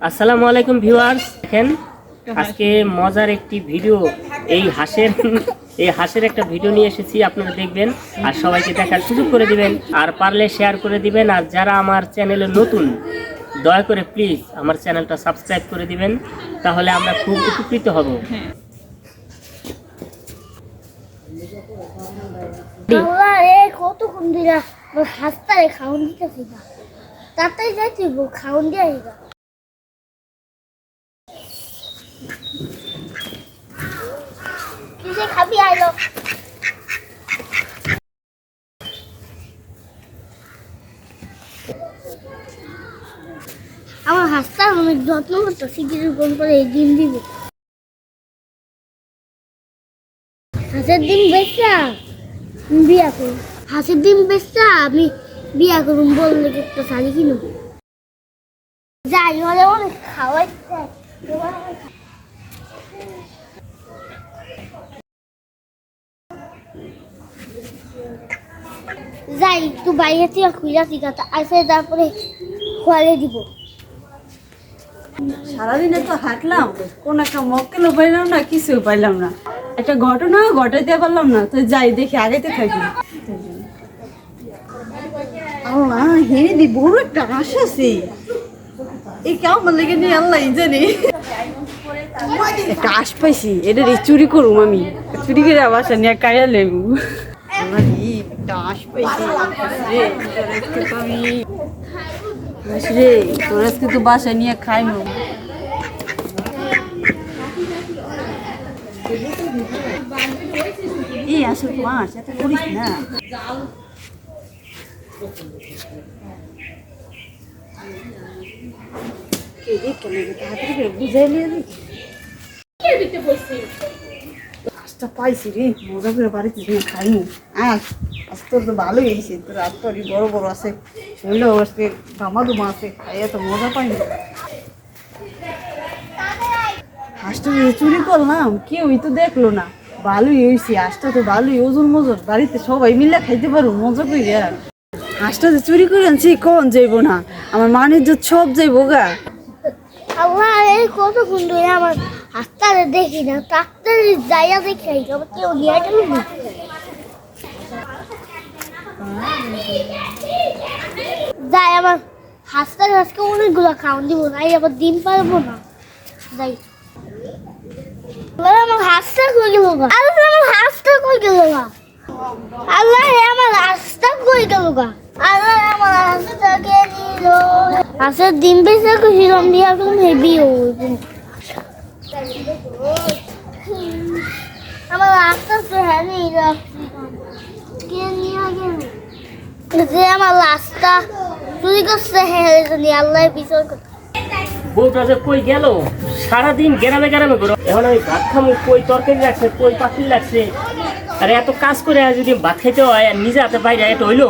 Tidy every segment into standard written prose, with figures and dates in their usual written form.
আসসালামু আলাইকুম ভিউয়ার্স, দেখেন আজকে মজার একটি ভিডিও এই হাঁসের একটা ভিডিও নিয়ে এসেছি। আপনারা দেখবেন আর সবাইকে দেখার সুযোগ করে দিবেন, আর পারলে শেয়ার করে দিবেন। আর যারা আমার চ্যানেলে নতুন, দয়া করে প্লিজ আমার চ্যানেলটা সাবস্ক্রাইব করে দিবেন, তাহলে আমরা খুব উপকৃত হব। কতক্ষণ ধরে হাসতারে খাওয়ান দিতেছি না, তাড়াতাড়ি যাইতে খাওয়ান দিয়ে আইবা। কিসে খাবি আইলো? আমার হাসতার অনেক যত্ন করতেছি, কিছুক্ষণ পরে ডিম দিব। হাঁসের ডিম বেচা বিয়া করুন, হাঁসের ডিম বেচা আমি বিয়া করুন বললে একটা শাড়ি কিনব। যাই হলে অনেক খাওয়াইতে যাই, একটু বাইরে থেকে খুঁজা শিখাতে আসে, তারপরে খোয়ালে দিব। সারাদিনে তো হাঁটলাম, কোন একটা মক্কেলও পাইলাম না, কিছু পাইলাম না, একটা ঘটনা ঘটাইতে পারলাম না। তো যাই দেখি আগাইতে থাকি। আল্লাহ হেরে দি বড় একটা হাঁস আছে, এই কেমন লেগে নিয়ে আল্লাহ জানি। একটা হাঁস পাইছি, এটা চুরি করুম আমি, চুরি করে বাসা নিয়ে কায়া লেবু। একটা হাঁস পাইছি রে, তোর আজকে তো বাসা নিয়ে খাইমু। এই আসল মাছ এত করিস না। পাইছি রে, মজা করে বাড়িতে খাইনি। আজ তোর তো ভালোই হয়েছে, তোর আজ তো বড় বড় আছে, শরীরও আজকে গামা দুমা আছে, খাইয়া তো মজা পাইনি। হাঁসটা চুরি করলাম, কেউই তো দেখলো না, ভালোই হয়েছে। হাঁসটা তো ভালোই ওজন মজন, বাড়িতে সবাই মিলে খাইতে পারো মজা করে। হাঁসটা যে চুরি করে আনছি, কোন যাইবো না, আমার মানের যে সব যাইবো গা। আল্লাহ এই কতক্ষণ ধরে আমার হাসতারে দেখি না, তাড়াতাড়ি যাইয়া দেখি আবার কেউ নিয়ে গেল না। যাই, আমার হাসতারে আজকে অনেকগুলো খাওয়ান দিব না, আবার ডিম পারবো না। যাই, আমার হাসটা কই গেল গা, আল্লাহ আমার হাসটা কই গেল গা, আল্লাহ আমার হাসটা কই গেল গা, আল্লাহ আমার হাসটাকে নিল। হাঁসের ডিম বেচে খুশিলাম দিয়া এখন হেভি আমার হাসটা হ্যাঁ কে নিয়ে গেল, যে আমার লাশটা চুরি করছে হ্যাঁ আল্লাহ বিচার করতে। বউটা যে কই গেল, সারাদিন গ্রামে গ্রামে ঘুরো, এখন আমি ভাত খামো, কই তরকারি লাগছে, কই পাখির লাগছে। আর এত কাজ করে যদি ভাত খাইতে হয় আর নিজে হাতে বাইরে এটা হইলো,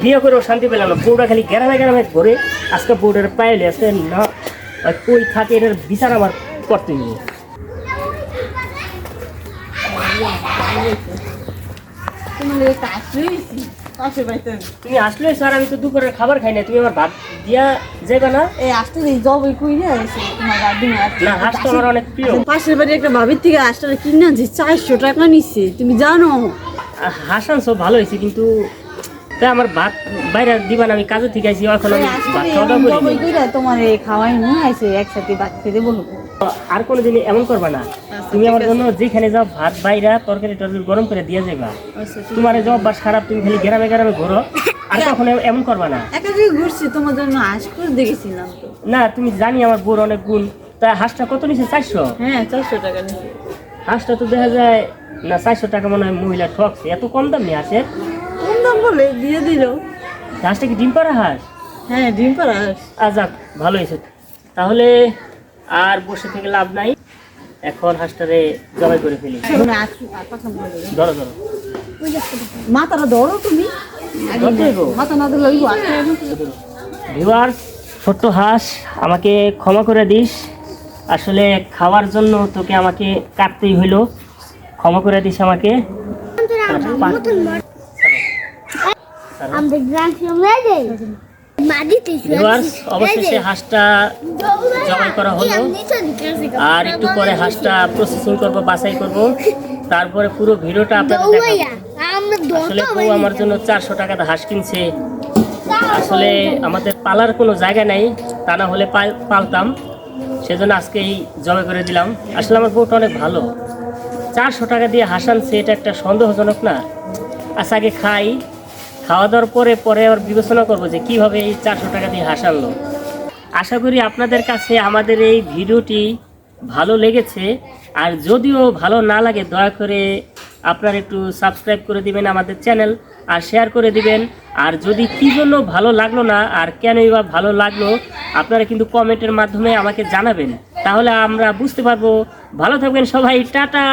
বিয়ে করেও শান্তি পেলাম না। বউটা খালি গ্রামে গ্রামে ঘুরে, আজকে বউটার পাইলে আছে না, কই থাকে এটার বিচার আমার করতে হবে। তুমি আসলে স্যার, আমি তো দুপুরের খাবার খাই না, তুমি আমার ভাত দিয়া যাবে না? এই আসতে জবই কই না তোমার গার্ডেন না, হাঁস তো আমার অনেক প্রিয়। পাশের বাড়ি একটা ভাবির থেকে হাঁসটা কিনে আনছি, 400 টাকা নিচ্ছে, তুমি জানো? হাঁস আনছো ভালো হয়েছে, কিন্তু তা আমার ভাত বাইরে দিবা না, আমি কাজে থেকে আইছি, এখন আমি ভাত খাওয়া দাওয়া করি। তোমার খাওয়াই নিয়ে আইছে, একসাথে ভাত খেতে বলবো। আর কোনোদিন এমন করবা না, তুমি আমার জন্য যেখানে যাও ভাত বাইরা তরকারি টরকারি গরম করে দিয়ে যাবা। তোমার জব বা খারাপ, তুমি খালি গ্রামে গ্রামে ঘোরো, আর কখনো এমন করবা না। একা দিকে ঘুরছি, তোমার জন্য হাঁস করে দেখেছিলাম তো। না, তুমি জানি আমার বোর অনেক গুণ। তা হাঁসটা কত নিছে? 400? হ্যাঁ, 400 টাকা নিচ্ছে। হাঁসটা তো দেখা যায় না 400 টাকা মনে হয় মহিলা ঠকছে, এত কম দাম নেই হাঁসের। কম দাম বলে দিয়ে দিল। হাঁসটা কি ডিম পাড়া হাঁস? হ্যাঁ, ডিম পাড়া হাঁস। যাক, ভালো হয়েছে। তাহলে আর বসে থেকে লাভ নাই, এখন হাঁসটারে জবাই করে ফেলি। ধরো ধরো, মাথাটা ধরো তুমি, মাথা না ধরলে ভিউয়ার্স, ছোট্ট হাঁস আমাকে ক্ষমা করে দিস, আসলে খাওয়ার জন্য তোকে আমাকে কাটতেই হইলো, ক্ষমা করে দিস আমাকে। আমাদের গ্রাম ভিউয়ার্স, অবশেষে হাঁসটা জবাই করা হলো। আর একটু পরে হাঁসটা প্রসেসিং করব, বাছাই করব, তারপরে পুরো ভিডিওটা আপনাদের দেখাবো। আসলে বউ আমার জন্য 400 টাকাতে হাঁস কিনছে। আসলে আমাদের পালার কোনো জায়গা নেই, তা না হলে পালতাম, সেজন্য আজকেই জবাই করে দিলাম। আসলে আমার বউটা অনেক ভালো, 400 টাকা দিয়ে হাঁস আনছে, এটা একটা সন্দেহজনক না? আচ্ছা আগে খাই, খাওয়া দাওয়ার পরে আবার বিবেচনা করবো যে কীভাবে এই 400 টাকা দিয়ে হাঁস আনলো। আশা করি আপনাদের কাছে আমাদের এই ভিডিওটি ভালো লেগেছে। আর যদিও ভালো না লাগে, দয়া করে আপনারা একটু সাবস্ক্রাইব করে দিবেন আমাদের চ্যানেল, আর শেয়ার করে দিবেন। আর যদি কী জন্য ভালো লাগলো না আর কেনই বা ভালো লাগলো, আপনারা কিন্তু কমেন্টের মাধ্যমে আমাকে জানাবেন, তাহলে আমরা বুঝতে পারবো। ভালো থাকবেন সবাই, টাটা।